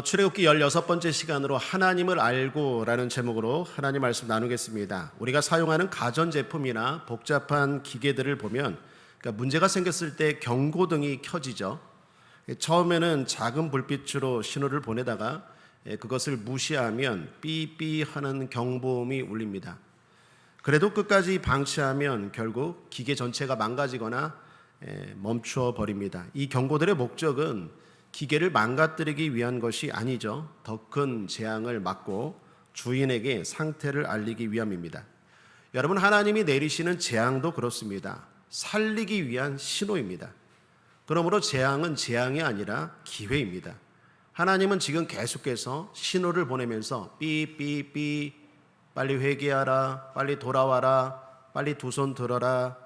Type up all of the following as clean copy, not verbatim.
출애굽기 16번째 시간으로 하나님을 알고라는 제목으로 하나님 말씀 나누겠습니다. 우리가 사용하는 가전제품이나 복잡한 기계들을 보면 문제가 생겼을 때 경고등이 켜지죠. 처음에는 작은 불빛으로 신호를 보내다가 그것을 무시하면 삐삐 하는 경보음이 울립니다. 그래도 끝까지 방치하면 결국 기계 전체가 망가지거나 멈추어 버립니다. 이 경고들의 목적은 기계를 망가뜨리기 위한 것이 아니죠. 더 큰 재앙을 막고 주인에게 상태를 알리기 위함입니다. 여러분, 하나님이 내리시는 재앙도 그렇습니다. 살리기 위한 신호입니다. 그러므로 재앙은 재앙이 아니라 기회입니다. 하나님은 지금 계속해서 신호를 보내면서 삐삐삐 빨리 회개하라, 빨리 돌아와라, 빨리 두 손 들어라.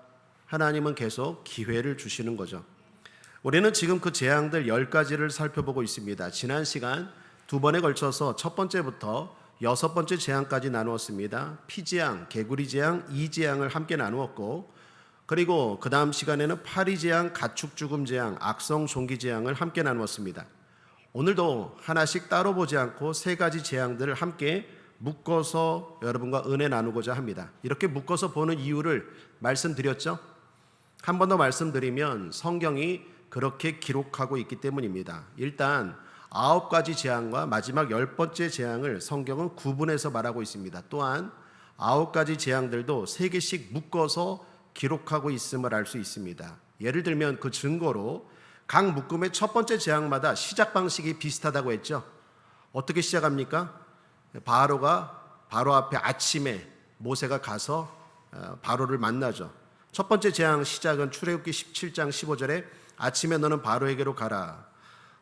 하나님은 계속 기회를 주시는 거죠. 우리는 지금 그 재앙들 10가지를 살펴보고 있습니다. 지난 시간 두 번에 걸쳐서 첫 번째부터 6번째 재앙까지 나누었습니다. 피재앙, 개구리재앙, 이재앙을 함께 나누었고, 그리고 그 다음 시간에는 파리재앙, 가축죽음재앙, 악성종기재앙을 함께 나누었습니다. 오늘도 하나씩 따로 보지 않고 3가지 재앙들을 함께 묶어서 여러분과 은혜 나누고자 합니다. 이렇게 묶어서 보는 이유를 말씀드렸죠? 한 번 더 말씀드리면 성경이 그렇게 기록하고 있기 때문입니다. 일단 9가지 재앙과 마지막 10번째 재앙을 성경은 구분해서 말하고 있습니다. 또한 9가지 재앙들도 3개씩 묶어서 기록하고 있음을 알 수 있습니다. 예를 들면 그 증거로 각 묶음의 첫 번째 재앙마다 시작 방식이 비슷하다고 했죠. 어떻게 시작합니까? 바로 앞에 아침에 모세가 가서 바로를 만나죠. 첫 번째 재앙 시작은 출애굽기 17장 15절에 아침에 너는 바로에게로 가라.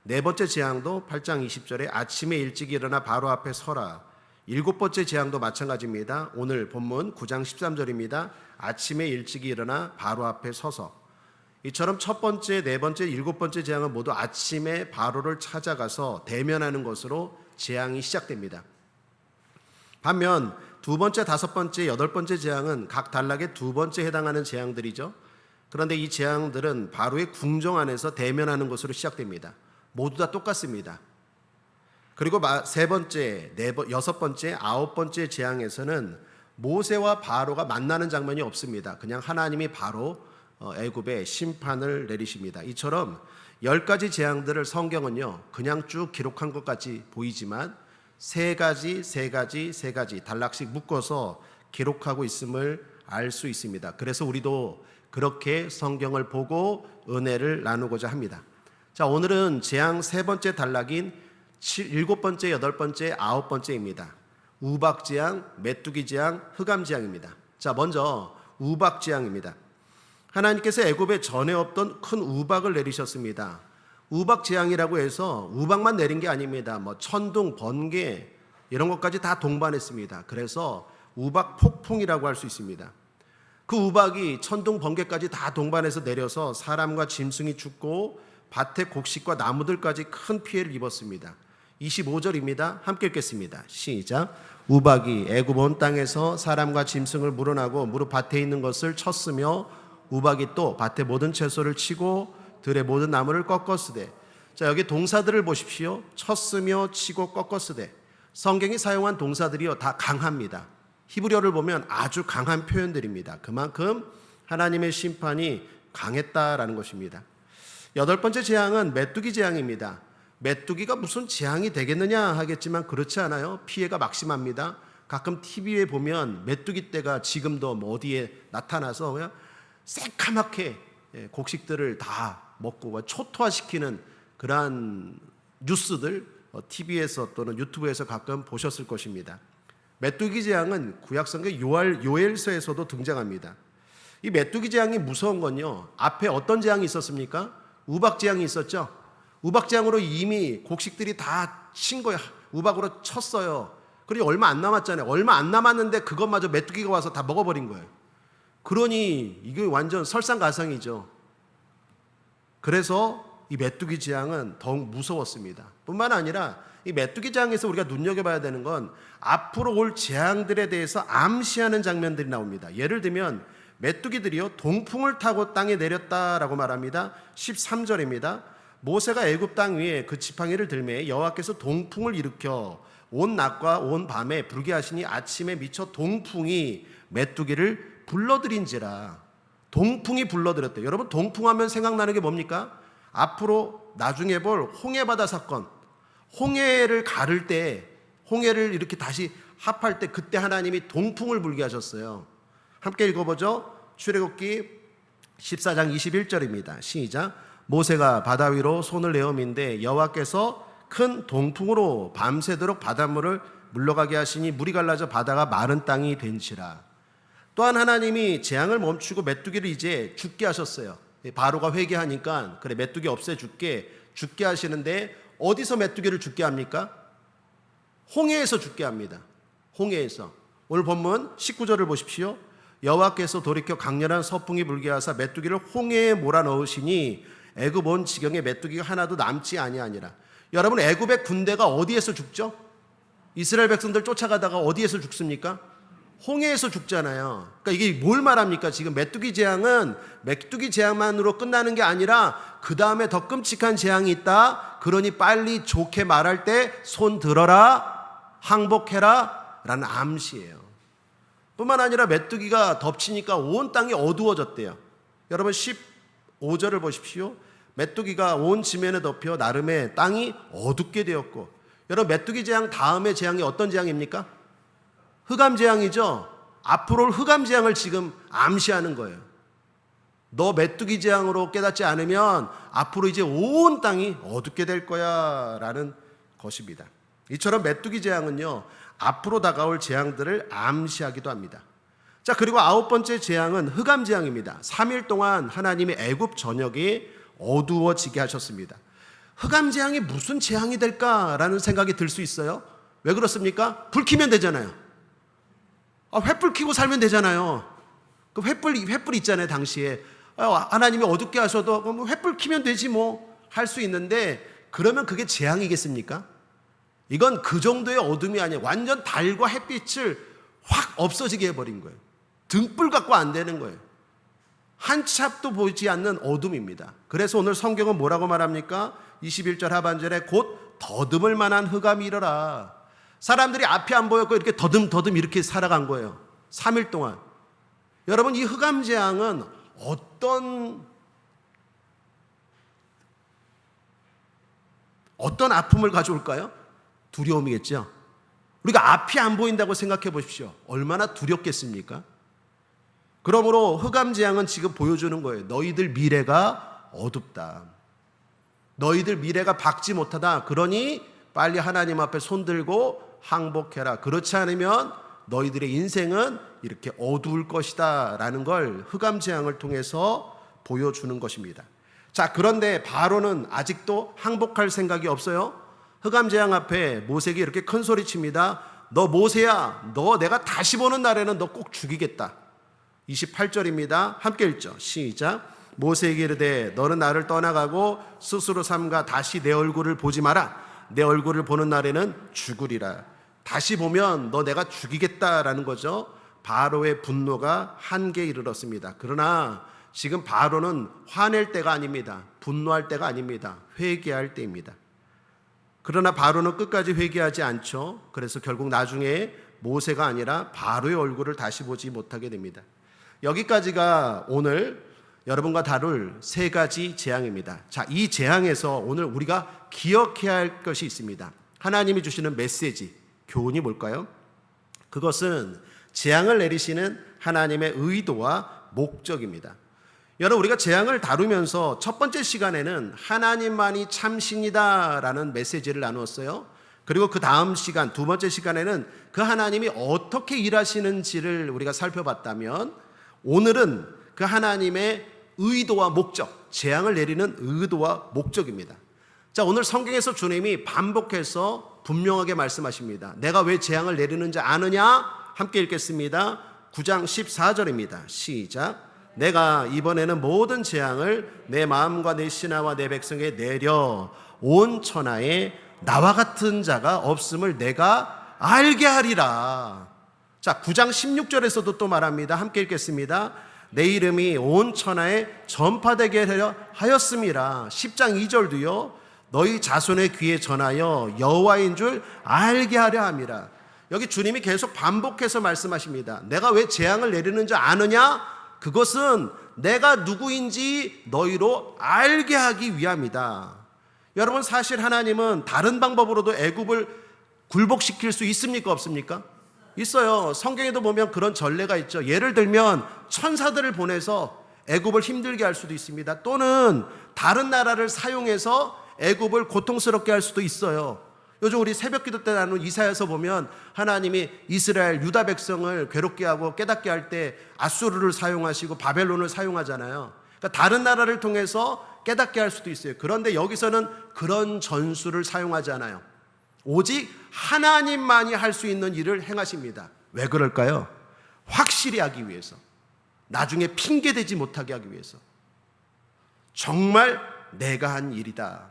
네 번째 재앙도 8장 20절에 아침에 일찍 일어나 바로 앞에 서라. 7번째 재앙도 마찬가지입니다. 오늘 본문 9장 13절입니다. 아침에 일찍 일어나 바로 앞에 서서. 이처럼 첫 번째, 네 번째, 7번째 재앙은 모두 아침에 바로를 찾아가서 대면하는 것으로 재앙이 시작됩니다. 반면 두 번째, 5번째, 8번째 재앙은 각 단락의 두 번째 해당하는 재앙들이죠. 그런데 이 재앙들은 바로의 궁정 안에서 대면하는 것으로 시작됩니다. 모두 다 똑같습니다. 그리고 세 번째, 6번째, 9번째 재앙에서는 모세와 바로가 만나는 장면이 없습니다. 그냥 하나님이 바로 애굽에 심판을 내리십니다. 이처럼 10가지 재앙들을 성경은요 그냥 쭉 기록한 것 같이 보이지만 3가지 단락씩 묶어서 기록하고 있음을 알 수 있습니다. 그래서 우리도 그렇게 성경을 보고 은혜를 나누고자 합니다. 자, 오늘은 재앙 3번째 단락인 7번째, 8번째, 9번째입니다. 우박재앙, 메뚜기재앙, 흑암재앙입니다. 자, 먼저 우박재앙입니다. 하나님께서 애굽에 전에 없던 큰 우박을 내리셨습니다. 우박재앙이라고 해서 우박만 내린 게 아닙니다. 천둥, 번개 이런 것까지 다 동반했습니다. 그래서 우박 폭풍이라고 할 수 있습니다. 그 우박이 천둥, 번개까지 다 동반해서 내려서 사람과 짐승이 죽고 밭의 곡식과 나무들까지 큰 피해를 입었습니다. 25절입니다. 함께 읽겠습니다. 시작. 우박이 애굽 온 땅에서 사람과 짐승을 물어나고 무릇 밭에 있는 것을 쳤으며 우박이 또 밭의 모든 채소를 치고 들의 모든 나무를 꺾었으되. 자, 여기 동사들을 보십시오. 쳤으며 치고 꺾었으되. 성경이 사용한 동사들이요 다 강합니다. 히브리어를 보면 아주 강한 표현들입니다. 그만큼 하나님의 심판이 강했다라는 것입니다. 8번째 재앙은 메뚜기 재앙입니다. 메뚜기가 무슨 재앙이 되겠느냐 하겠지만 그렇지 않아요. 피해가 막심합니다. 가끔 TV에 보면 메뚜기 떼가 지금도 어디에 나타나서 그냥 새카맣게 곡식들을 다 먹고 초토화시키는 그러한 뉴스들 TV에서 또는 유튜브에서 가끔 보셨을 것입니다. 메뚜기 재앙은 구약성경 요엘서에서도 등장합니다. 이 메뚜기 재앙이 무서운 건요, 앞에 어떤 재앙이 있었습니까? 우박 재앙이 있었죠. 우박 재앙으로 이미 곡식들이 다 친 거예요. 우박으로 쳤어요. 그리고 얼마 안 남았잖아요. 얼마 안 남았는데 그것마저 메뚜기가 와서 다 먹어버린 거예요. 그러니 이게 완전 설상가상이죠. 그래서 이 메뚜기 재앙은 더욱 무서웠습니다. 뿐만 아니라 이 메뚜기 재앙에서 우리가 눈여겨봐야 되는 건 앞으로 올 재앙들에 대해서 암시하는 장면들이 나옵니다. 예를 들면 메뚜기들이요 동풍을 타고 땅에 내렸다라고 말합니다. 13절입니다. 모세가 애굽 땅 위에 그 지팡이를 들매 여호와께서 동풍을 일으켜 온 낮과 온 밤에 불게 하시니 아침에 미쳐 동풍이 메뚜기를 불러들인지라. 동풍이 불러들였대요. 여러분 동풍하면 생각나는 게 뭡니까? 앞으로 나중에 볼 홍해바다 사건, 홍해를 가를 때, 홍해를 이렇게 다시 합할 때 그때 하나님이 동풍을 불게 하셨어요. 함께 읽어보죠. 출애굽기 14장 21절입니다. 시작. 모세가 바다 위로 손을 내어 민데 여호와께서 큰 동풍으로 밤새도록 바닷물을 물러가게 하시니 물이 갈라져 바다가 마른 땅이 된지라. 또한 하나님이 재앙을 멈추고 메뚜기를 이제 죽게 하셨어요. 바로가 회개하니까 그래 메뚜기 없애줄게, 죽게 하시는데 어디서 메뚜기를 죽게 합니까? 홍해에서 죽게 합니다. 홍해에서. 오늘 본문 19절을 보십시오. 여호와께서 돌이켜 강렬한 서풍이 불게 하사 메뚜기를 홍해에 몰아넣으시니 애굽 온 지경에 메뚜기가 하나도 남지 아니하니라. 여러분 애굽의 군대가 어디에서 죽죠? 이스라엘 백성들 쫓아가다가 어디에서 죽습니까? 홍해에서 죽잖아요. 그러니까 이게 뭘 말합니까? 지금 메뚜기 재앙은 메뚜기 재앙만으로 끝나는 게 아니라 그 다음에 더 끔찍한 재앙이 있다. 그러니 빨리 좋게 말할 때 손 들어라, 항복해라 라는 암시예요. 뿐만 아니라 메뚜기가 덮치니까 온 땅이 어두워졌대요. 여러분 15절을 보십시오. 메뚜기가 온 지면에 덮여 나름의 땅이 어둡게 되었고. 여러분 메뚜기 재앙 다음의 재앙이 어떤 재앙입니까? 흑암 재앙이죠. 앞으로 흑암 재앙을 지금 암시하는 거예요. 너 메뚜기 재앙으로 깨닫지 않으면 앞으로 이제 온 땅이 어둡게 될 거야 라는 것입니다. 이처럼 메뚜기 재앙은요 앞으로 다가올 재앙들을 암시하기도 합니다. 자, 그리고 9번째 재앙은 흑암 재앙입니다. 3일 동안 하나님이 애굽 전역이 어두워지게 하셨습니다. 흑암 재앙이 무슨 재앙이 될까라는 생각이 들 수 있어요. 왜 그렇습니까? 불 켜면 되잖아요. 횃불 켜고 살면 되잖아요. 그 횃불 있잖아요, 당시에. 하나님이 어둡게 하셔도 횃불 켜면 되지 뭐 할 수 있는데 그러면 그게 재앙이겠습니까? 이건 그 정도의 어둠이 아니에요. 완전 달과 햇빛을 확 없어지게 해버린 거예요. 등불 갖고 안 되는 거예요. 한 치 앞도 보이지 않는 어둠입니다. 그래서 오늘 성경은 뭐라고 말합니까? 21절 하반절에 곧 더듬을 만한 흑암이 일어라. 사람들이 앞이 안 보였고 이렇게 더듬 이렇게 살아간 거예요. 3일 동안. 여러분 이 흑암 재앙은 어떤 아픔을 가져올까요? 두려움이겠죠. 우리가 앞이 안 보인다고 생각해 보십시오. 얼마나 두렵겠습니까? 그러므로 흑암 재앙은 지금 보여주는 거예요. 너희들 미래가 어둡다. 너희들 미래가 밝지 못하다. 그러니 빨리 하나님 앞에 손들고 항복해라. 그렇지 않으면 너희들의 인생은 이렇게 어두울 것이다 라는 걸 흑암 재앙을 통해서 보여주는 것입니다. 자, 그런데 바로는 아직도 항복할 생각이 없어요. 흑암 재앙 앞에 모세에게 이렇게 큰 소리 칩니다. 너 모세야, 너 내가 다시 보는 날에는 너 꼭 죽이겠다. 28절입니다. 함께 읽죠. 시작. 모세에게 이르되 너는 나를 떠나가고 스스로 삼가 다시 내 얼굴을 보지 마라. 내 얼굴을 보는 날에는 죽으리라. 다시 보면 너 내가 죽이겠다라는 거죠. 바로의 분노가 한계에 이르렀습니다. 그러나 지금 바로는 화낼 때가 아닙니다. 분노할 때가 아닙니다. 회개할 때입니다. 그러나 바로는 끝까지 회개하지 않죠. 그래서 결국 나중에 모세가 아니라 바로의 얼굴을 다시 보지 못하게 됩니다. 여기까지가 오늘 여러분과 다룰 세 가지 재앙입니다. 자, 이 재앙에서 오늘 우리가 기억해야 할 것이 있습니다. 하나님이 주시는 메시지, 교훈이 뭘까요? 그것은 재앙을 내리시는 하나님의 의도와 목적입니다. 여러분, 우리가 재앙을 다루면서 첫 번째 시간에는 하나님만이 참신이다라는 메시지를 나누었어요. 그리고 그 다음 시간, 두 번째 시간에는 그 하나님이 어떻게 일하시는지를 우리가 살펴봤다면, 오늘은 그 하나님의 의도와 목적, 재앙을 내리는 의도와 목적입니다. 자, 오늘 성경에서 주님이 반복해서 분명하게 말씀하십니다. 내가 왜 재앙을 내리는지 아느냐? 함께 읽겠습니다. 9장 14절입니다. 시작. 내가 이번에는 모든 재앙을 내 마음과 내 신하와 내 백성에 내려 온 천하에 나와 같은 자가 없음을 내가 알게 하리라. 자, 9장 16절에서도 또 말합니다. 함께 읽겠습니다. 내 이름이 온 천하에 전파되게 하였음이라. 10장 2절도요. 너희 자손의 귀에 전하여 여호와인 줄 알게 하려 함이라. 여기 주님이 계속 반복해서 말씀하십니다. 내가 왜 재앙을 내리는 줄 아느냐? 그것은 내가 누구인지 너희로 알게 하기 위함이다. 여러분, 사실 하나님은 다른 방법으로도 애굽을 굴복시킬 수 있습니까? 없습니까? 있어요. 성경에도 보면 그런 전례가 있죠. 예를 들면 천사들을 보내서 애굽을 힘들게 할 수도 있습니다. 또는 다른 나라를 사용해서 애굽을 고통스럽게 할 수도 있어요. 요즘 우리 새벽기도 때 나눈 이사야서 보면 하나님이 이스라엘 유다 백성을 괴롭게 하고 깨닫게 할 때 아수르를 사용하시고 바벨론을 사용하잖아요. 그러니까 다른 나라를 통해서 깨닫게 할 수도 있어요. 그런데 여기서는 그런 전술을 사용하지 않아요. 오직 하나님만이 할 수 있는 일을 행하십니다. 왜 그럴까요? 확실히 하기 위해서, 나중에 핑계대지 못하게 하기 위해서. 정말 내가 한 일이다,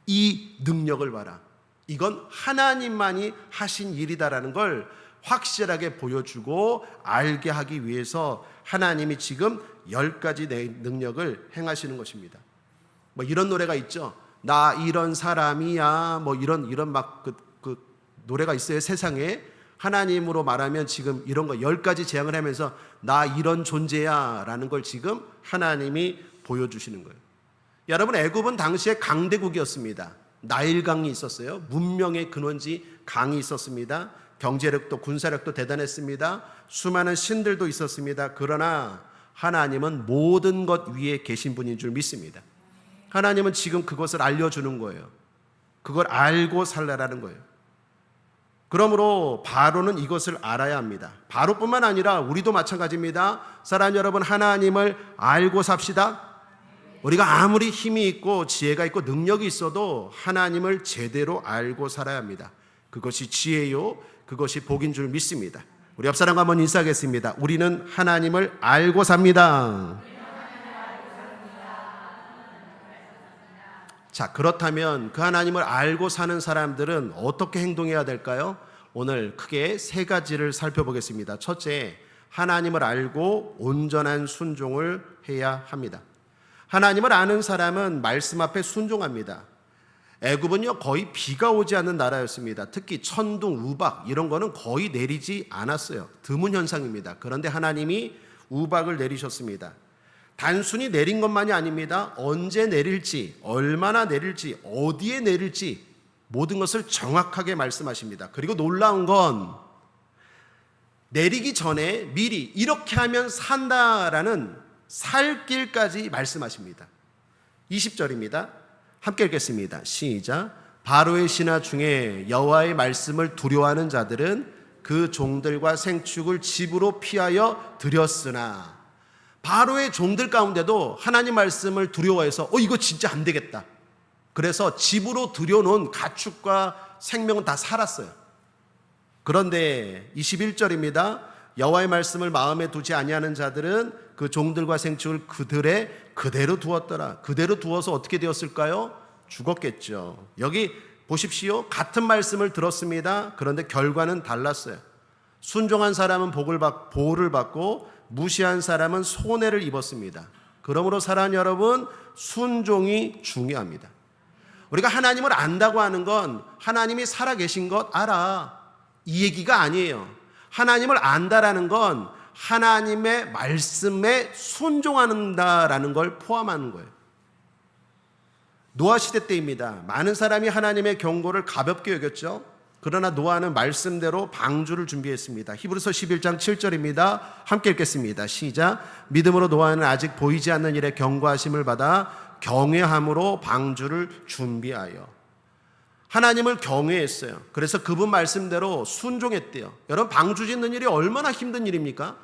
이 능력을 봐라, 이건 하나님만이 하신 일이다라는 걸 확실하게 보여주고 알게 하기 위해서 하나님이 지금 10가지 능력을 행하시는 것입니다. 뭐 이런 노래가 있죠. 나 이런 사람이야, 뭐 이런 막 그 노래가 있어요. 세상에 하나님으로 말하면 지금 이런 거 10가지 재앙을 하면서 나 이런 존재야 라는 걸 지금 하나님이 보여주시는 거예요. 여러분, 애굽은 당시에 강대국이었습니다. 나일강이 있었어요. 문명의 근원지 강이 있었습니다. 경제력도 군사력도 대단했습니다. 수많은 신들도 있었습니다. 그러나 하나님은 모든 것 위에 계신 분인 줄 믿습니다. 하나님은 지금 그것을 알려주는 거예요. 그걸 알고 살라라는 거예요. 그러므로 바로는 이것을 알아야 합니다. 바로뿐만 아니라 우리도 마찬가지입니다. 사랑하는 여러분, 하나님을 알고 삽시다. 우리가 아무리 힘이 있고 지혜가 있고 능력이 있어도 하나님을 제대로 알고 살아야 합니다. 그것이 지혜요, 그것이 복인 줄 믿습니다. 우리 옆 사람과 한번 인사하겠습니다. 우리는 하나님을 알고 삽니다. 자, 그렇다면 그 하나님을 알고 사는 사람들은 어떻게 행동해야 될까요? 오늘 크게 3가지를 살펴보겠습니다. 첫째, 하나님을 알고 온전한 순종을 해야 합니다. 하나님을 아는 사람은 말씀 앞에 순종합니다. 애굽은요, 거의 비가 오지 않는 나라였습니다. 특히 천둥, 우박 이런 거는 거의 내리지 않았어요. 드문 현상입니다. 그런데 하나님이 우박을 내리셨습니다. 단순히 내린 것만이 아닙니다. 언제 내릴지, 얼마나 내릴지, 어디에 내릴지 모든 것을 정확하게 말씀하십니다. 그리고 놀라운 건 내리기 전에 미리 이렇게 하면 산다라는 살 길까지 말씀하십니다. 20절입니다. 함께 읽겠습니다. 시작. 바로의 신하 중에 여호와의 말씀을 두려워하는 자들은 그 종들과 생축을 집으로 피하여 들였으나, 바로의 종들 가운데도 하나님 말씀을 두려워해서 이거 진짜 안 되겠다, 그래서 집으로 들여놓은 가축과 생명은 다 살았어요. 그런데 21절입니다. 여호와의 말씀을 마음에 두지 아니하는 자들은 그 종들과 생축을 그대로 두었더라. 그대로 두어서 어떻게 되었을까요? 죽었겠죠. 여기 보십시오. 같은 말씀을 들었습니다. 그런데 결과는 달랐어요. 순종한 사람은 보호를 받고 무시한 사람은 손해를 입었습니다. 그러므로 사랑하는 여러분, 순종이 중요합니다. 우리가 하나님을 안다고 하는 건 하나님이 살아계신 것 알아, 이 얘기가 아니에요. 하나님을 안다라는 건 하나님의 말씀에 순종한다라는 걸 포함하는 거예요. 노아 시대 때입니다. 많은 사람이 하나님의 경고를 가볍게 여겼죠. 그러나 노아는 말씀대로 방주를 준비했습니다. 히브리서 11장 7절입니다. 함께 읽겠습니다. 시작. 믿음으로 노아는 아직 보이지 않는 일에 경고하심을 받아 경외함으로 방주를 준비하여. 하나님을 경외했어요. 그래서 그분 말씀대로 순종했대요. 여러분, 방주 짓는 일이 얼마나 힘든 일입니까?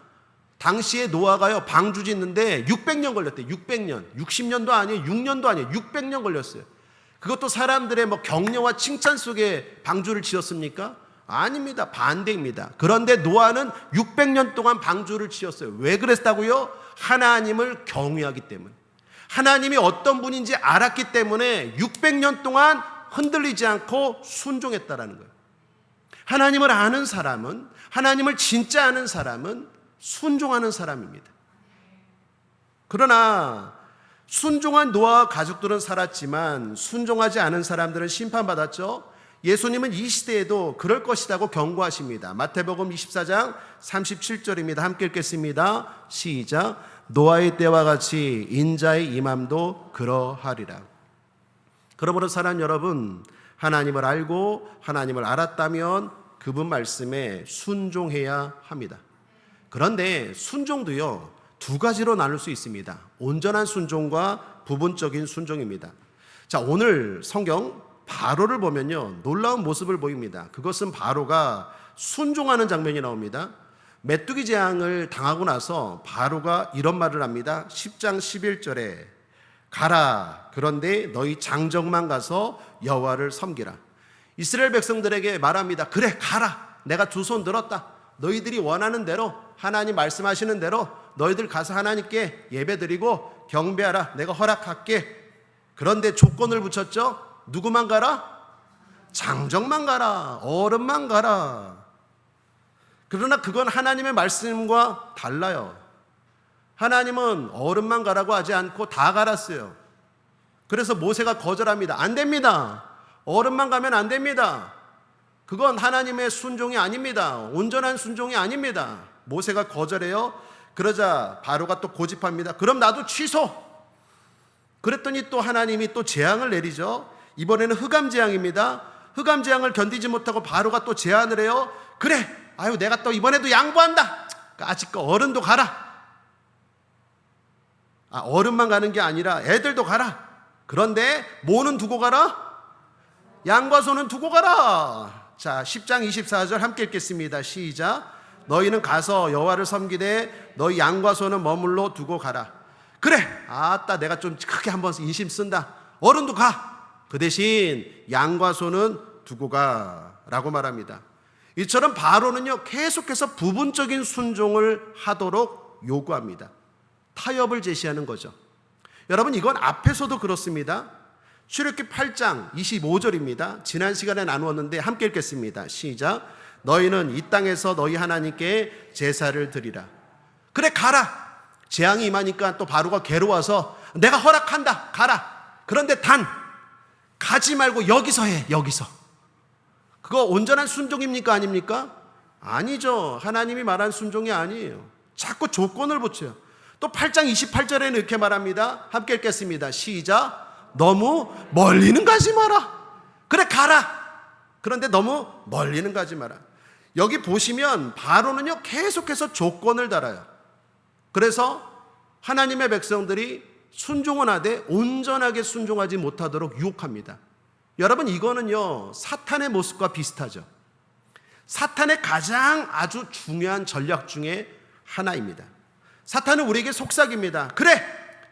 당시에 노아가요, 방주 짓는데 600년 걸렸대요. 600년. 60년도 아니에요. 6년도 아니에요. 600년 걸렸어요. 그것도 사람들의 격려와 칭찬 속에 방주를 지었습니까? 아닙니다. 반대입니다. 그런데 노아는 600년 동안 방주를 지었어요. 왜 그랬다고요? 하나님을 경외하기 때문에. 하나님이 어떤 분인지 알았기 때문에 600년 동안 흔들리지 않고 순종했다라는 거예요. 하나님을 아는 사람은, 하나님을 진짜 아는 사람은 순종하는 사람입니다. 그러나 순종한 노아와 가족들은 살았지만 순종하지 않은 사람들은 심판받았죠. 예수님은 이 시대에도 그럴 것이라고 경고하십니다. 마태복음 24장 37절입니다. 함께 읽겠습니다. 시작. 노아의 때와 같이 인자의 임함도 그러하리라. 그러므로 사랑하는 여러분, 하나님을 알고 하나님을 알았다면 그분 말씀에 순종해야 합니다. 그런데 순종도요, 두 가지로 나눌 수 있습니다. 온전한 순종과 부분적인 순종입니다. 자, 오늘 성경 바로를 보면요, 놀라운 모습을 보입니다. 그것은 바로가 순종하는 장면이 나옵니다. 메뚜기 재앙을 당하고 나서 바로가 이런 말을 합니다. 10장 11절에 가라, 그런데 너희 장정만 가서 여호와를 섬기라. 이스라엘 백성들에게 말합니다. 그래, 가라. 내가 두 손 들었다. 너희들이 원하는 대로, 하나님 말씀하시는 대로 너희들 가서 하나님께 예배드리고 경배하라. 내가 허락할게. 그런데 조건을 붙였죠. 누구만 가라? 장정만 가라. 어른만 가라. 그러나 그건 하나님의 말씀과 달라요. 하나님은 어른만 가라고 하지 않고 다 가랐어요. 그래서 모세가 거절합니다. 안 됩니다. 어른만 가면 안 됩니다. 그건 하나님의 순종이 아닙니다. 온전한 순종이 아닙니다. 모세가 거절해요. 그러자 바로가 또 고집합니다. 그럼 나도 취소. 그랬더니 또 하나님이 또 재앙을 내리죠. 이번에는 흑암 재앙입니다. 흑암 재앙을 견디지 못하고 바로가 또 제안을 해요. 그래, 아유 내가 또 이번에도 양보한다. 아직 어른도 가라. 어른만 가는 게 아니라 애들도 가라. 그런데 뭐는 두고 가라? 양과 소는 두고 가라. 자, 10장 24절 함께 읽겠습니다. 시작. 너희는 가서 여호와를 섬기되 너희 양과 소는 머물러 두고 가라. 그래, 아따 내가 좀 크게 한번 인심 쓴다. 어른도 가. 그 대신 양과 소는 두고 가라고 말합니다. 이처럼 바로는요, 계속해서 부분적인 순종을 하도록 요구합니다. 타협을 제시하는 거죠. 여러분, 이건 앞에서도 그렇습니다. 출애굽기 8장 25절입니다. 지난 시간에 나누었는데 함께 읽겠습니다. 시작. 너희는 이 땅에서 너희 하나님께 제사를 드리라. 그래, 가라. 재앙이 임하니까 또 바로가 괴로워서 내가 허락한다. 가라. 그런데 단 가지 말고 여기서 해. 여기서. 그거 온전한 순종입니까? 아닙니까? 아니죠. 하나님이 말한 순종이 아니에요. 자꾸 조건을 붙여요. 또 8장 28절에는 이렇게 말합니다. 함께 읽겠습니다. 시작. 너무 멀리는 가지 마라. 그래, 가라. 그런데 너무 멀리는 가지 마라. 여기 보시면 바로는요, 계속해서 조건을 달아요. 그래서 하나님의 백성들이 순종은 하되 온전하게 순종하지 못하도록 유혹합니다. 여러분, 이거는요, 사탄의 모습과 비슷하죠. 사탄의 가장 아주 중요한 전략 중에 하나입니다. 사탄은 우리에게 속삭입니다. 그래,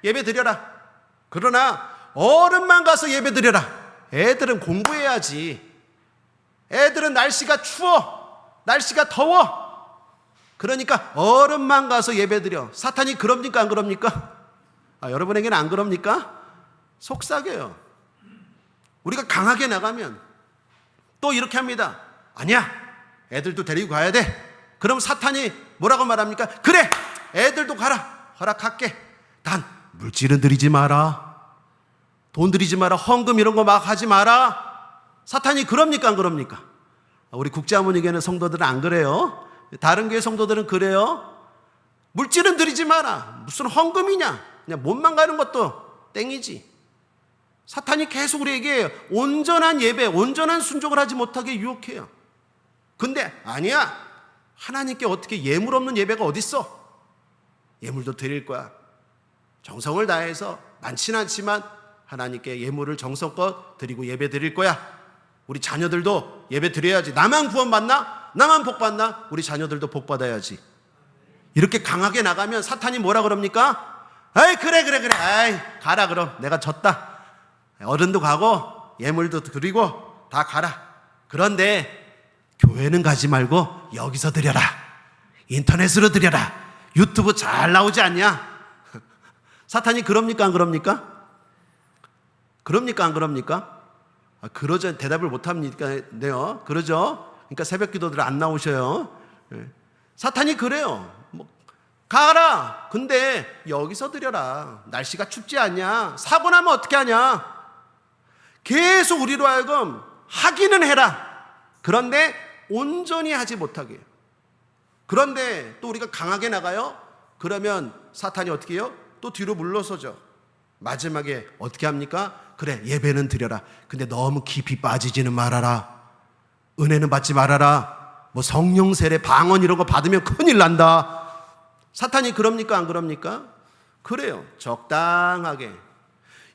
예배 드려라. 그러나 어른만 가서 예배 드려라. 애들은 공부해야지. 애들은 날씨가 추워. 날씨가 더워. 그러니까 어른만 가서 예배 드려. 사탄이 그럽니까? 안 그럽니까? 여러분에게는 안 그럽니까? 속삭여요. 우리가 강하게 나가면 또 이렇게 합니다. 아니야, 애들도 데리고 가야 돼. 그럼 사탄이 뭐라고 말합니까? 그래, 애들도 가라. 허락할게. 단 물질은 들이지 마라. 돈 들이지 마라. 헌금 이런 거 막 하지 마라. 사탄이 그럽니까? 안 그럽니까? 우리 국제하모니교회는 성도들은 안 그래요. 다른 교회 성도들은 그래요. 물질은 들이지 마라. 무슨 헌금이냐. 그냥 몸만 가는 것도 땡이지. 사탄이 계속 우리에게 온전한 예배, 온전한 순종을 하지 못하게 유혹해요. 근데 아니야. 하나님께 어떻게 예물 없는 예배가 어딨어? 예물도 드릴 거야. 정성을 다해서 많지는 않지만 하나님께 예물을 정성껏 드리고 예배 드릴 거야. 우리 자녀들도 예배 드려야지. 나만 구원받나? 나만 복받나? 우리 자녀들도 복받아야지. 이렇게 강하게 나가면 사탄이 뭐라 그럽니까? 에이, 그래. 에이, 가라. 그럼 내가 졌다. 어른도 가고 예물도 드리고 다 가라. 그런데 교회는 가지 말고 여기서 드려라. 인터넷으로 드려라. 유튜브 잘 나오지 않냐? 사탄이 그럽니까? 안 그럽니까? 그럽니까? 안 그럽니까? 그러죠. 대답을 못합니까요? 그러죠. 그러니까 새벽 기도들 안 나오셔요. 사탄이 그래요. 가라. 근데 여기서 드려라. 날씨가 춥지 않냐? 사고 나면 어떻게 하냐? 계속 우리로 하여금 하기는 해라. 그런데 온전히 하지 못하게 해요. 그런데 또 우리가 강하게 나가요? 그러면 사탄이 어떻게 해요? 또 뒤로 물러서죠. 마지막에 어떻게 합니까? 그래, 예배는 드려라. 근데 너무 깊이 빠지지는 말아라. 은혜는 받지 말아라. 뭐 성령 세례, 방언 이런 거 받으면 큰일 난다. 사탄이 그럽니까? 안 그럽니까? 그래요. 적당하게.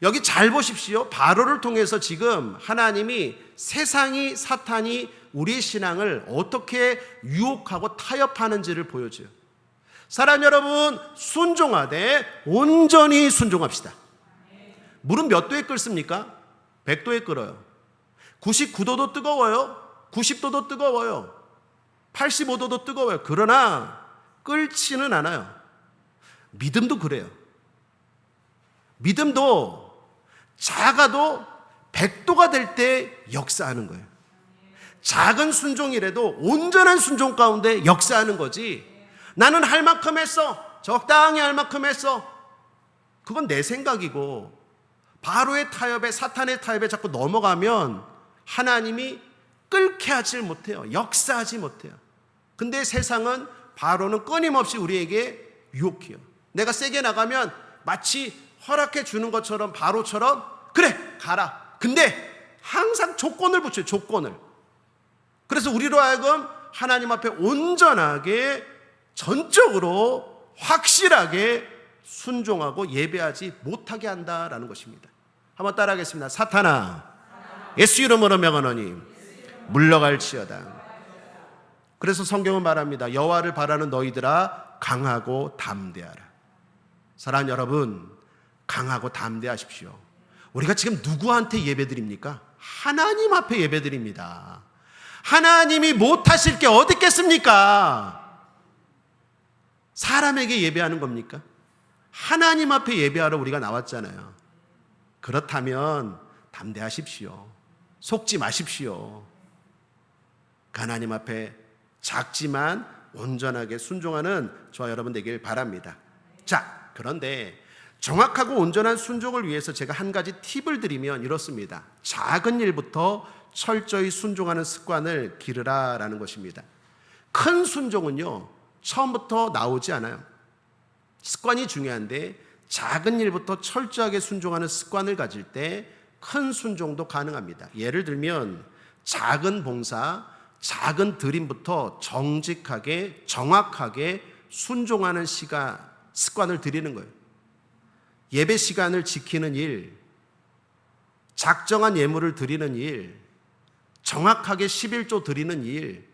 여기 잘 보십시오. 바로를 통해서 지금 하나님이 세상이, 사탄이 우리의 신앙을 어떻게 유혹하고 타협하는지를 보여줘요. 사랑 여러분, 순종하되 온전히 순종합시다. 물은 몇 도에 끓습니까? 100도에 끓어요. 99도도 뜨거워요. 90도도 뜨거워요. 85도도 뜨거워요. 그러나 끓지는 않아요. 믿음도 그래요. 믿음도 작아도 100도가 될 때 역사하는 거예요. 작은 순종이라도 온전한 순종 가운데 역사하는 거지. 나는 할 만큼 했어. 적당히 할 만큼 했어. 그건 내 생각이고, 바로의 타협에, 사탄의 타협에 자꾸 넘어가면 하나님이 끓게 하지 못해요. 역사하지 못해요. 근데 세상은, 바로는 끊임없이 우리에게 유혹해요. 내가 세게 나가면 마치 허락해 주는 것처럼, 바로처럼 그래 가라. 근데 항상 조건을 붙여요. 조건을. 그래서 우리로 하여금 하나님 앞에 온전하게, 전적으로, 확실하게 순종하고 예배하지 못하게 한다라는 것입니다. 한번 따라하겠습니다. 사탄아, 예수 이름으로 명하노니 물러갈지어다. 그래서 성경은 말합니다. 여호와를 바라는 너희들아 강하고 담대하라. 사랑하는 여러분, 강하고 담대하십시오. 우리가 지금 누구한테 예배드립니까? 하나님 앞에 예배드립니다. 하나님이 못하실 게 어디 있겠습니까? 사람에게 예배하는 겁니까? 하나님 앞에 예배하러 우리가 나왔잖아요. 그렇다면 담대하십시오. 속지 마십시오. 하나님 앞에 작지만 온전하게 순종하는 저와 여러분 되길 바랍니다. 자, 그런데 정확하고 온전한 순종을 위해서 제가 한 가지 팁을 드리면 이렇습니다. 작은 일부터 철저히 순종하는 습관을 기르라라는 것입니다. 큰 순종은요, 처음부터 나오지 않아요. 습관이 중요한데 작은 일부터 철저하게 순종하는 습관을 가질 때 큰 순종도 가능합니다. 예를 들면 작은 봉사, 작은 드림부터 정직하게, 정확하게 순종하는 습관을 들이는 거예요. 예배 시간을 지키는 일, 작정한 예물을 드리는 일, 정확하게 11조 드리는 일,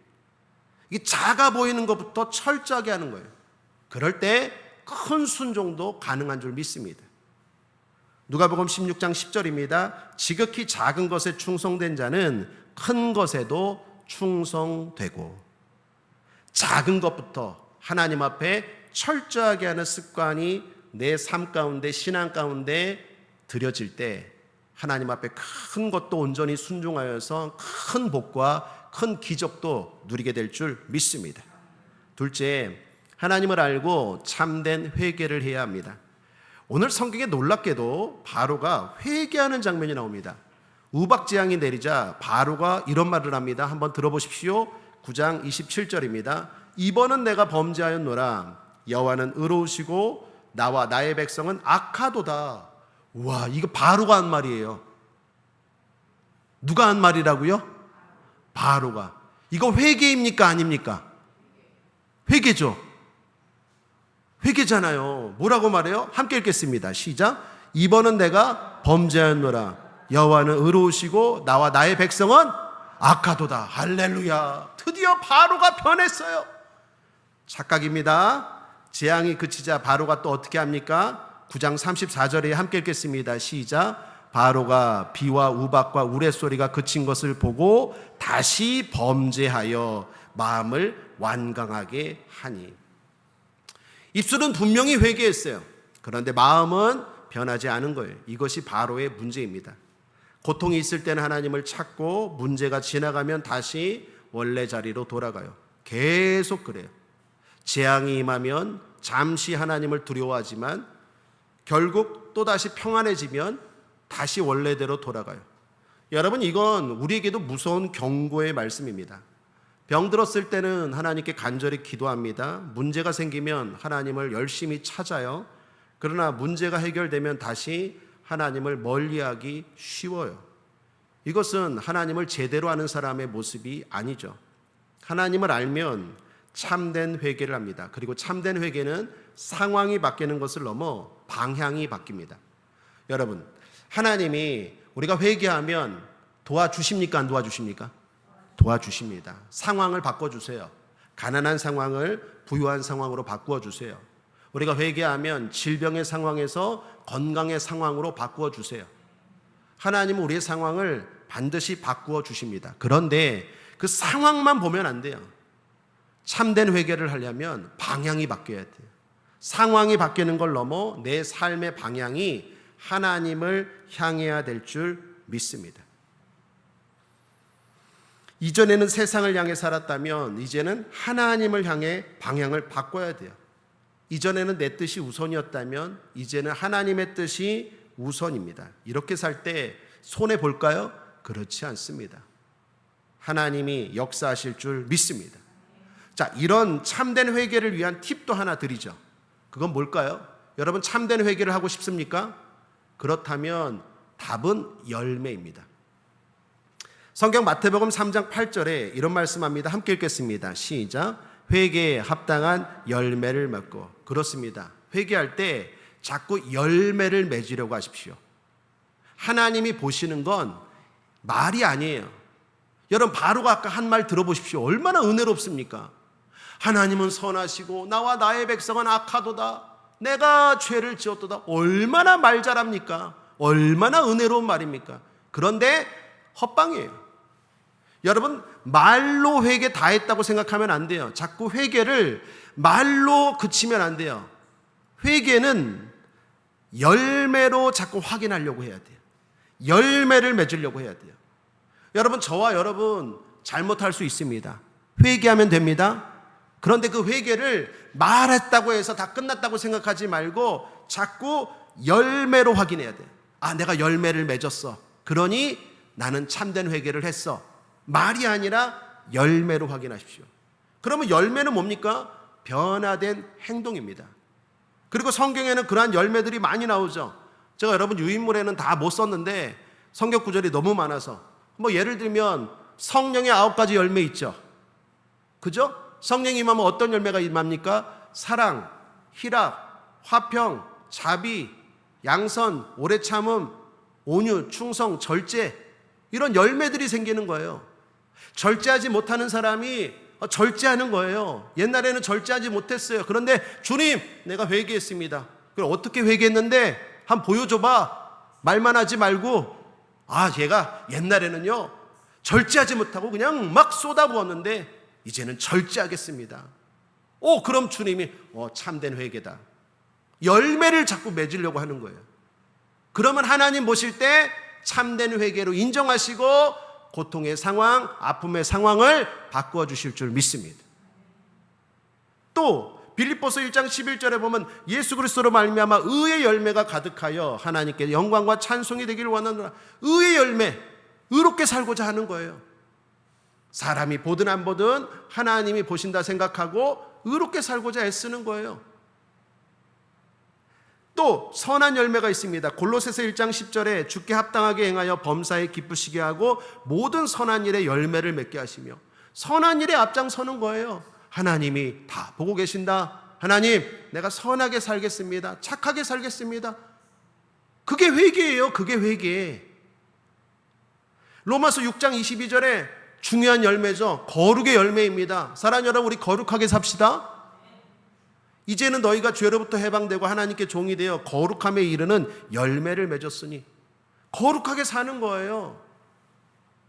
이게 작아 보이는 것부터 철저하게 하는 거예요. 그럴 때 큰 순종도 가능한 줄 믿습니다. 누가복음 16장 10절입니다. 지극히 작은 것에 충성된 자는 큰 것에도 충성되고. 작은 것부터 하나님 앞에 철저하게 하는 습관이 내 삶 가운데, 신앙 가운데 드려질 때 하나님 앞에 큰 것도 온전히 순종하여서 큰 복과 큰 기적도 누리게 될 줄 믿습니다. 둘째, 하나님을 알고 참된 회개를 해야 합니다. 오늘 성경에 놀랍게도 바로가 회개하는 장면이 나옵니다. 우박재앙이 내리자 바로가 이런 말을 합니다. 한번 들어보십시오. 9장 27절입니다. 이번은 내가 범죄하였노라. 여호와는 의로우시고 나와 나의 백성은 악하도다. 와, 이거 바로가 한 말이에요. 누가 한 말이라고요? 바로가. 이거 회개입니까? 아닙니까? 회개죠. 회개잖아요. 뭐라고 말해요? 함께 읽겠습니다. 시작. 이번은 내가 범죄하였노라. 여호와는 의로우시고 나와 나의 백성은 악하도다. 할렐루야. 드디어 바로가 변했어요. 착각입니다. 재앙이 그치자 바로가 또 어떻게 합니까? 9장 34절에 함께 읽겠습니다. 시작. 바로가 비와 우박과 우레소리가 그친 것을 보고 다시 범죄하여 마음을 완강하게 하니. 입술은 분명히 회개했어요. 그런데 마음은 변하지 않은 거예요. 이것이 바로의 문제입니다. 고통이 있을 때는 하나님을 찾고 문제가 지나가면 다시 원래 자리로 돌아가요. 계속 그래요. 재앙이 임하면 잠시 하나님을 두려워하지만 결국 또다시 평안해지면 다시 원래대로 돌아가요. 여러분, 이건 우리에게도 무서운 경고의 말씀입니다. 병들었을 때는 하나님께 간절히 기도합니다. 문제가 생기면 하나님을 열심히 찾아요. 그러나 문제가 해결되면 다시 하나님을 멀리하기 쉬워요. 이것은 하나님을 제대로 아는 사람의 모습이 아니죠. 하나님을 알면 참된 회개를 합니다. 그리고 참된 회개는 상황이 바뀌는 것을 넘어 방향이 바뀝니다. 여러분, 하나님이 우리가 회개하면 도와주십니까? 안 도와주십니까? 도와주십니다. 상황을 바꿔주세요. 가난한 상황을 부유한 상황으로 바꾸어 주세요. 우리가 회개하면 질병의 상황에서 건강의 상황으로 바꾸어 주세요. 하나님은 우리의 상황을 반드시 바꾸어 주십니다. 그런데 그 상황만 보면 안 돼요. 참된 회개를 하려면 방향이 바뀌어야 돼요. 상황이 바뀌는 걸 넘어 내 삶의 방향이 하나님을 향해야 될 줄 믿습니다. 이전에는 세상을 향해 살았다면 이제는 하나님을 향해 방향을 바꿔야 돼요. 이전에는 내 뜻이 우선이었다면 이제는 하나님의 뜻이 우선입니다. 이렇게 살 때 손해 볼까요? 그렇지 않습니다. 하나님이 역사하실 줄 믿습니다. 자, 이런 참된 회개를 위한 팁도 하나 드리죠. 그건 뭘까요? 여러분, 참된 회개를 하고 싶습니까? 그렇다면 답은 열매입니다. 성경 마태복음 3장 8절에 이런 말씀합니다. 함께 읽겠습니다. 시작. 회개에 합당한 열매를 맺고. 그렇습니다. 회개할 때 자꾸 열매를 맺으려고 하십시오. 하나님이 보시는 건 말이 아니에요. 여러분, 바로가 아까 한 말 들어보십시오. 얼마나 은혜롭습니까? 하나님은 선하시고 나와 나의 백성은 악하도다. 내가 죄를 지었도다. 얼마나 말 잘합니까? 얼마나 은혜로운 말입니까? 그런데 헛방이에요. 여러분, 말로 회개 다 했다고 생각하면 안 돼요. 자꾸 회개를 말로 그치면 안 돼요. 회개는 열매로 자꾸 확인하려고 해야 돼요. 열매를 맺으려고 해야 돼요. 여러분, 저와 여러분 잘못할 수 있습니다. 회개하면 됩니다. 그런데 그 회개를 말했다고 해서 다 끝났다고 생각하지 말고 자꾸 열매로 확인해야 돼요. 아, 내가 열매를 맺었어. 그러니 나는 참된 회개를 했어. 말이 아니라 열매로 확인하십시오. 그러면 열매는 뭡니까? 변화된 행동입니다. 그리고 성경에는 그러한 열매들이 많이 나오죠. 제가 여러분 유인물에는 다 못 썼는데 성경 구절이 너무 많아서 뭐 예를 들면 성령의 9가지 열매 있죠. 그죠? 성령이 임하면 어떤 열매가 임합니까? 사랑, 희락, 화평, 자비, 양선, 오래 참음, 온유, 충성, 절제, 이런 열매들이 생기는 거예요. 절제하지 못하는 사람이 절제하는 거예요. 옛날에는 절제하지 못했어요. 그런데 주님, 내가 회개했습니다. 그럼 어떻게 회개했는데 한번 보여줘봐. 말만 하지 말고, 아, 얘가 옛날에는요 절제하지 못하고 그냥 막 쏟아부었는데 이제는 절제하겠습니다. 그럼 주님이 참된 회개다. 열매를 자꾸 맺으려고 하는 거예요. 그러면 하나님 보실 때 참된 회개로 인정하시고 고통의 상황, 아픔의 상황을 바꾸어 주실 줄 믿습니다. 또 빌립보서 1장 11절에 보면 예수 그리스도로 말미암아 의의 열매가 가득하여 하나님께 영광과 찬송이 되기를 원하노라. 의의 열매, 의롭게 살고자 하는 거예요. 사람이 보든 안 보든 하나님이 보신다 생각하고 의롭게 살고자 애쓰는 거예요. 또 선한 열매가 있습니다. 골로새서 1장 10절에 주께 합당하게 행하여 범사에 기쁘시게 하고 모든 선한 일에 열매를 맺게 하시며, 선한 일에 앞장서는 거예요. 하나님이 다 보고 계신다. 하나님, 내가 선하게 살겠습니다. 착하게 살겠습니다. 그게 회개예요. 그게 회개. 로마서 6장 22절에 중요한 열매죠. 거룩의 열매입니다. 사랑하는 여러분, 우리 거룩하게 삽시다. 이제는 너희가 죄로부터 해방되고 하나님께 종이 되어 거룩함에 이르는 열매를 맺었으니, 거룩하게 사는 거예요.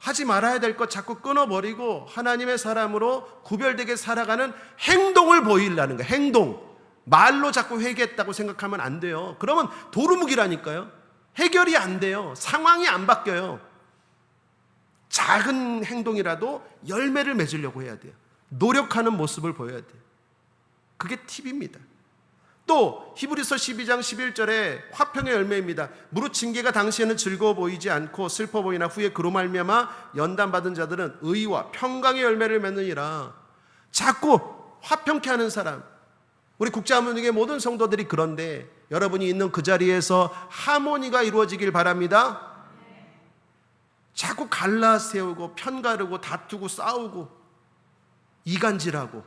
하지 말아야 될 것 자꾸 끊어버리고 하나님의 사람으로 구별되게 살아가는 행동을 보이려는 거예요. 행동. 말로 자꾸 회개했다고 생각하면 안 돼요. 그러면 도루묵이라니까요. 해결이 안 돼요. 상황이 안 바뀌어요. 작은 행동이라도 열매를 맺으려고 해야 돼요. 노력하는 모습을 보여야 돼요. 그게 팁입니다. 또 히브리서 12장 11절에 화평의 열매입니다. 무릇 징계가 당시에는 즐거워 보이지 않고 슬퍼 보이나 후에 그로 말미암아 연단받은 자들은 의와 평강의 열매를 맺느니라. 자꾸 화평케 하는 사람, 우리 국제하모니의 모든 성도들이 그런데 여러분이 있는 그 자리에서 하모니가 이루어지길 바랍니다. 자꾸 갈라 세우고 편가르고 다투고 싸우고 이간질하고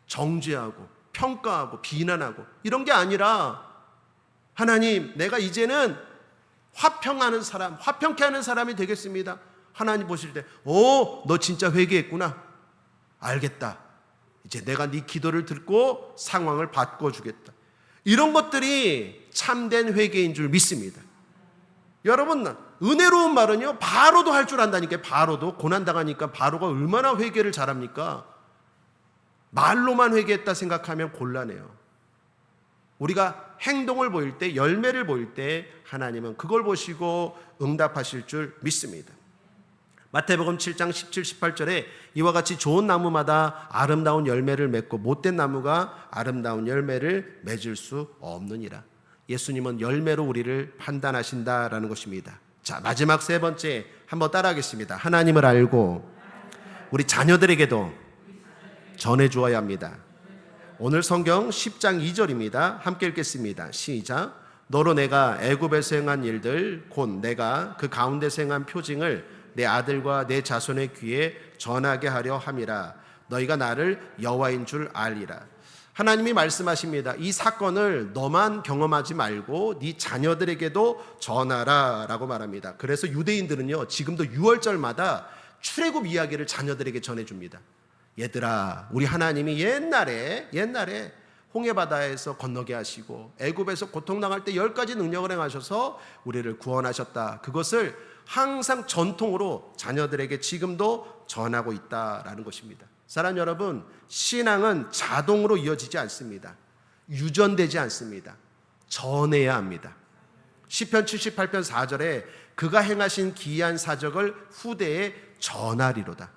정죄하고 평가하고 비난하고 이런 게 아니라 하나님, 내가 이제는 화평하는 사람, 화평케 하는 사람이 되겠습니다. 하나님 보실 때 너 진짜 회개했구나. 알겠다. 이제 내가 네 기도를 듣고 상황을 바꿔주겠다. 이런 것들이 참된 회개인 줄 믿습니다. 여러분, 은혜로운 말은요 바로도 할 줄 안다니까요. 바로도. 고난당하니까 바로가 얼마나 회개를 잘합니까? 말로만 회개했다 생각하면 곤란해요. 우리가 행동을 보일 때, 열매를 보일 때 하나님은 그걸 보시고 응답하실 줄 믿습니다. 마태복음 7장 17, 18절에 이와 같이 좋은 나무마다 아름다운 열매를 맺고 못된 나무가 아름다운 열매를 맺을 수 없느니라. 예수님은 열매로 우리를 판단하신다라는 것입니다. 자, 마지막 세 번째 한번 따라하겠습니다. 하나님을 알고 우리 자녀들에게도 전해주어야 합니다. 오늘 성경 10장 2절입니다. 함께 읽겠습니다. 시작. 너로 내가 애굽에서 행한 일들 곧 내가 그 가운데서 행한 표징을 내 아들과 내 자손의 귀에 전하게 하려 함이라. 너희가 나를 여호와인 줄 알리라. 하나님이 말씀하십니다. 이 사건을 너만 경험하지 말고 네 자녀들에게도 전하라 라고 말합니다. 그래서 유대인들은요 지금도 6월절마다 출애굽 이야기를 자녀들에게 전해줍니다. 얘들아, 우리 하나님이 옛날에 홍해바다에서 건너게 하시고 애굽에서 고통당할 때 10가지 능력을 행하셔서 우리를 구원하셨다. 그것을 항상 전통으로 자녀들에게 지금도 전하고 있다라는 것입니다. 사랑하는 여러분, 신앙은 자동으로 이어지지 않습니다. 유전되지 않습니다. 전해야 합니다. 시편 78편 4절에 그가 행하신 기이한 사적을 후대에 전하리로다.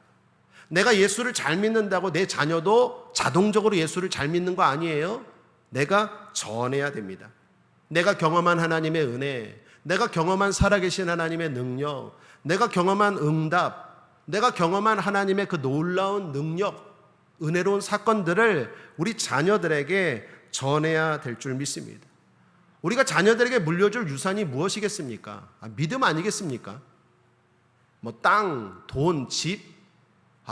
내가 예수를 잘 믿는다고 내 자녀도 자동적으로 예수를 잘 믿는 거 아니에요. 내가 전해야 됩니다. 내가 경험한 하나님의 은혜, 내가 경험한 살아계신 하나님의 능력, 내가 경험한 응답, 내가 경험한 하나님의 그 놀라운 능력, 은혜로운 사건들을 우리 자녀들에게 전해야 될 줄 믿습니다. 우리가 자녀들에게 물려줄 유산이 무엇이겠습니까? 믿음 아니겠습니까? 뭐 땅, 돈, 집,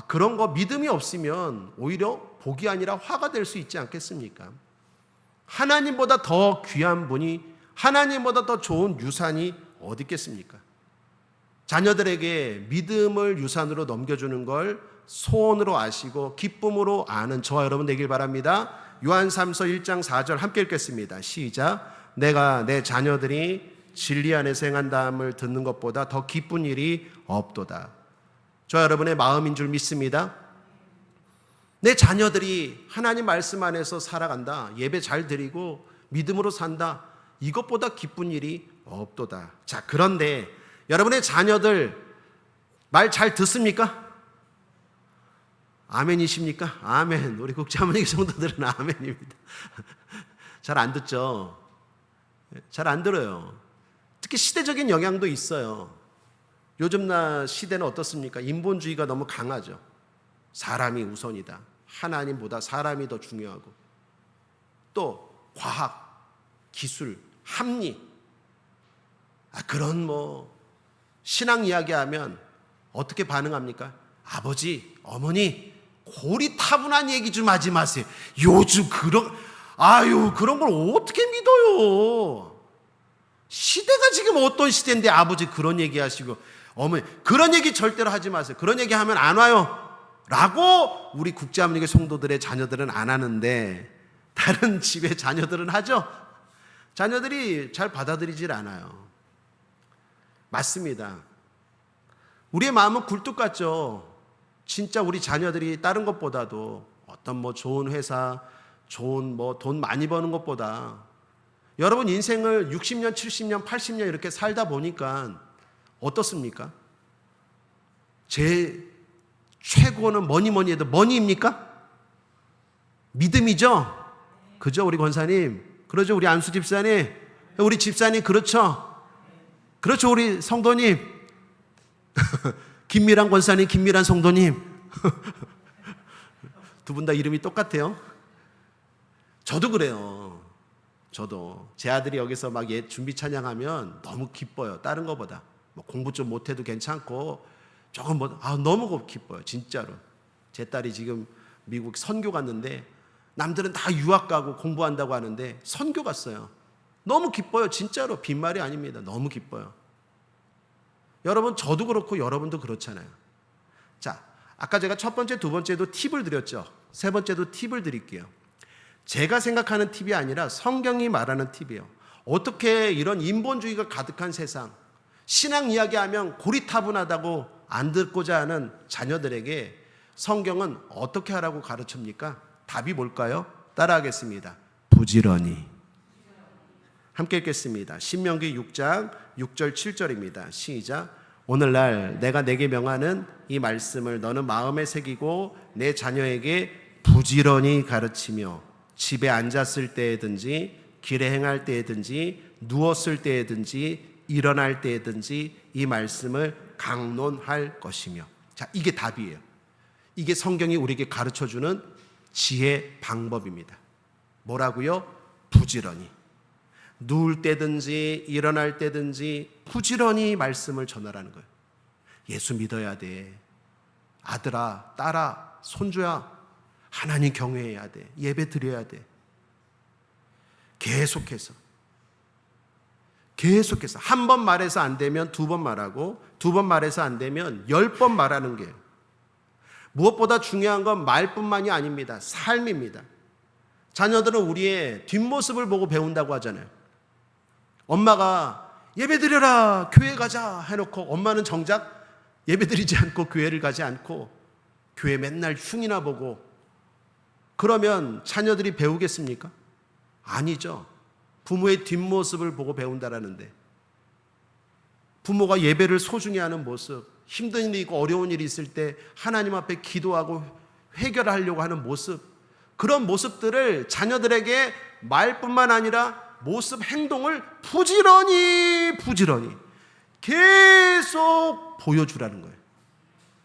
그런 거 믿음이 없으면 오히려 복이 아니라 화가 될 수 있지 않겠습니까? 하나님보다 더 귀한 분이, 하나님보다 더 좋은 유산이 어디 있겠습니까? 자녀들에게 믿음을 유산으로 넘겨주는 걸 소원으로 아시고 기쁨으로 아는 저와 여러분 되길 바랍니다. 요한3서 1장 4절 함께 읽겠습니다. 시작. 내가 내 자녀들이 진리 안에서 행한다함을 듣는 것보다 더 기쁜 일이 없도다. 저 여러분의 마음인 줄 믿습니다. 내 자녀들이 하나님 말씀 안에서 살아간다, 예배 잘 드리고 믿음으로 산다, 이것보다 기쁜 일이 없도다. 자, 그런데 여러분의 자녀들 말 잘 듣습니까? 아멘이십니까? 아멘. 우리 국제하모니 성도들은 아멘입니다. 잘 안 듣죠? 잘 안 들어요. 특히 시대적인 영향도 있어요. 요즘 시대는 어떻습니까? 인본주의가 너무 강하죠. 사람이 우선이다. 하나님보다 사람이 더 중요하고, 또 과학, 기술, 합리, 그런 신앙 이야기하면 어떻게 반응합니까? 아버지, 어머니, 고리타분한 얘기 좀 하지 마세요. 요즘 그런 걸 어떻게 믿어요? 시대가 지금 어떤 시대인데 아버지 그런 얘기 하시고, 어머니 그런 얘기 절대로 하지 마세요. 그런 얘기 하면 안 와요 라고 우리 국제하모니교 성도들의 자녀들은 안 하는데 다른 집의 자녀들은 하죠. 자녀들이 잘 받아들이질 않아요. 맞습니다. 우리의 마음은 굴뚝 같죠. 진짜 우리 자녀들이 다른 것보다도 어떤 좋은 회사, 좋은 돈 많이 버는 것보다, 여러분 인생을 60년, 70년, 80년 이렇게 살다 보니까 어떻습니까? 제 최고는 뭐니뭐니 해도 뭐니입니까? 믿음이죠? 그죠, 우리 권사님? 그러죠, 우리 안수 집사님. 우리 집사님, 그렇죠. 그렇죠, 우리 성도님. 김미란 권사님, 김미란 성도님. 두 분 다 이름이 똑같아요. 저도 그래요. 저도 제 아들이 여기서 막 준비 찬양하면 너무 기뻐요. 다른 거보다 뭐 공부 좀 못해도 괜찮고 조금 너무 기뻐요. 진짜로. 제 딸이 지금 미국 선교 갔는데 남들은 다 유학 가고 공부한다고 하는데 선교 갔어요. 너무 기뻐요. 진짜로 빈말이 아닙니다. 너무 기뻐요. 여러분, 저도 그렇고 여러분도 그렇잖아요. 자, 아까 제가 첫 번째, 두 번째도 팁을 드렸죠. 세 번째도 팁을 드릴게요. 제가 생각하는 팁이 아니라 성경이 말하는 팁이에요. 어떻게 이런 인본주의가 가득한 세상, 신앙 이야기하면 고리타분하다고 안 듣고자 하는 자녀들에게 성경은 어떻게 하라고 가르칩니까? 답이 뭘까요? 따라하겠습니다. 부지런히. 함께 읽겠습니다. 신명기 6장 6절 7절입니다. 시작. 오늘날 내가 내게 명하는 이 말씀을 너는 마음에 새기고 내 자녀에게 부지런히 가르치며 집에 앉았을 때에든지 길에 행할 때에든지 누웠을 때에든지 일어날 때에든지 이 말씀을 강론할 것이며. 자, 이게 답이에요. 이게 성경이 우리에게 가르쳐주는 지혜 방법입니다. 뭐라고요? 부지런히. 누울 때든지 일어날 때든지 부지런히 말씀을 전하라는 거예요. 예수 믿어야 돼. 아들아, 딸아, 손주야, 하나님 경외해야 돼. 예배 드려야 돼. 계속해서 한 번 말해서 안 되면 두 번 말하고, 두 번 말해서 안 되면 10번 말하는 게 무엇보다 중요한 건 말뿐만이 아닙니다. 삶입니다. 자녀들은 우리의 뒷모습을 보고 배운다고 하잖아요. 엄마가 예배 드려라, 교회 가자 해놓고 엄마는 정작 예배 드리지 않고 교회를 가지 않고 교회 맨날 흉이나 보고, 그러면 자녀들이 배우겠습니까? 아니죠. 부모의 뒷모습을 보고 배운다라는데, 부모가 예배를 소중히 하는 모습, 힘든 일이 있고 어려운 일이 있을 때 하나님 앞에 기도하고 해결하려고 하는 모습, 그런 모습들을 자녀들에게 말뿐만 아니라 모습, 행동을 부지런히 계속 보여주라는 거예요.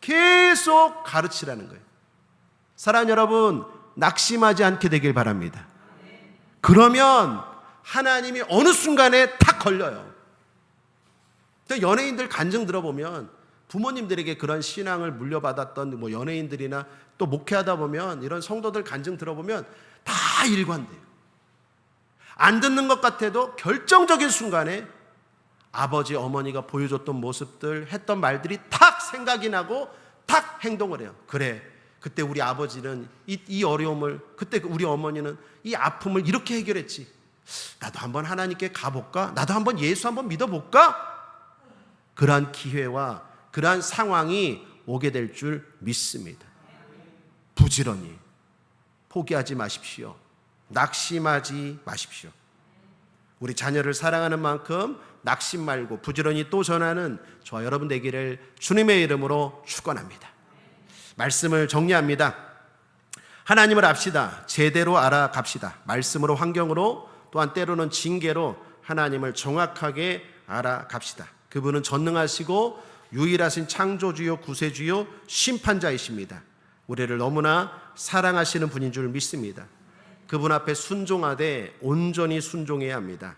계속 가르치라는 거예요. 사랑하는 여러분, 낙심하지 않게 되길 바랍니다. 그러면 하나님이 어느 순간에 탁 걸려요. 연예인들 간증 들어보면 부모님들에게 그런 신앙을 물려받았던 연예인들이나 또 목회하다 보면 이런 성도들 간증 들어보면 다 일관돼요. 안 듣는 것 같아도 결정적인 순간에 아버지, 어머니가 보여줬던 모습들, 했던 말들이 탁 생각이 나고 탁 행동을 해요. 그래, 그때 우리 아버지는 이 어려움을, 그때 우리 어머니는 이 아픔을 이렇게 해결했지. 나도 한번 하나님께 가볼까? 나도 한번 예수 한번 믿어볼까? 그러한 기회와 그러한 상황이 오게 될 줄 믿습니다. 부지런히 포기하지 마십시오. 낙심하지 마십시오. 우리 자녀를 사랑하는 만큼 낙심 말고 부지런히 또 전하는 저와 여러분 되기를 주님의 이름으로 축원합니다. 말씀을 정리합니다. 하나님을 압시다. 제대로 알아갑시다. 말씀으로, 환경으로, 또한 때로는 징계로 하나님을 정확하게 알아갑시다. 그분은 전능하시고 유일하신 창조주요 구세주요 심판자이십니다. 우리를 너무나 사랑하시는 분인 줄 믿습니다. 그분 앞에 순종하되 온전히 순종해야 합니다.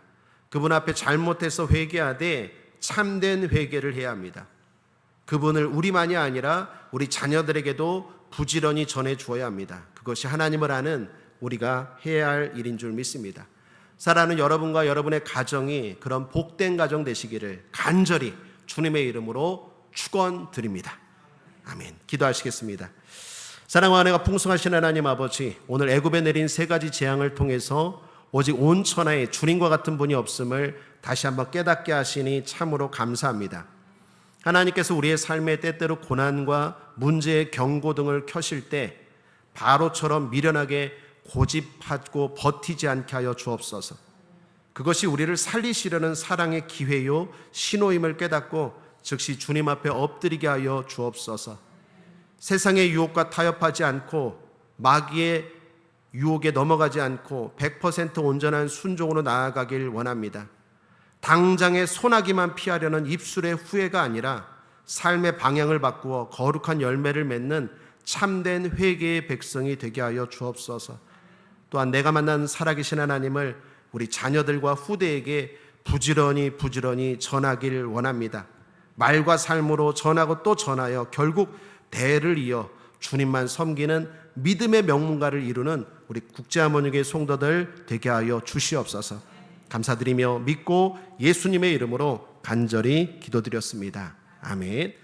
그분 앞에 잘못해서 회개하되 참된 회개를 해야 합니다. 그분을 우리만이 아니라 우리 자녀들에게도 부지런히 전해 주어야 합니다. 그것이 하나님을 아는 우리가 해야 할 일인 줄 믿습니다. 사랑하는 여러분과 여러분의 가정이 그런 복된 가정 되시기를 간절히 주님의 이름으로 축원드립니다. 아멘. 기도하시겠습니다. 사랑과 은혜가 풍성하신 하나님 아버지, 오늘 애굽에 내린 세 가지 재앙을 통해서 오직 온 천하에 주님과 같은 분이 없음을 다시 한번 깨닫게 하시니 참으로 감사합니다. 하나님께서 우리의 삶에 때때로 고난과 문제의 경고등을 켜실 때 바로처럼 미련하게 고집하고 버티지 않게 하여 주옵소서. 그것이 우리를 살리시려는 사랑의 기회요 신호임을 깨닫고 즉시 주님 앞에 엎드리게 하여 주옵소서. 세상의 유혹과 타협하지 않고 마귀의 유혹에 넘어가지 않고 100% 온전한 순종으로 나아가길 원합니다. 당장의 소나기만 피하려는 입술의 후회가 아니라 삶의 방향을 바꾸어 거룩한 열매를 맺는 참된 회개의 백성이 되게 하여 주옵소서. 또한 내가 만난 살아계신 하나님을 우리 자녀들과 후대에게 부지런히 전하길 원합니다. 말과 삶으로 전하고 또 전하여 결국 대를 이어 주님만 섬기는 믿음의 명문가를 이루는 우리 국제하모니교회 성도들 되게 하여 주시옵소서. 감사드리며 믿고 예수님의 이름으로 간절히 기도드렸습니다. 아멘.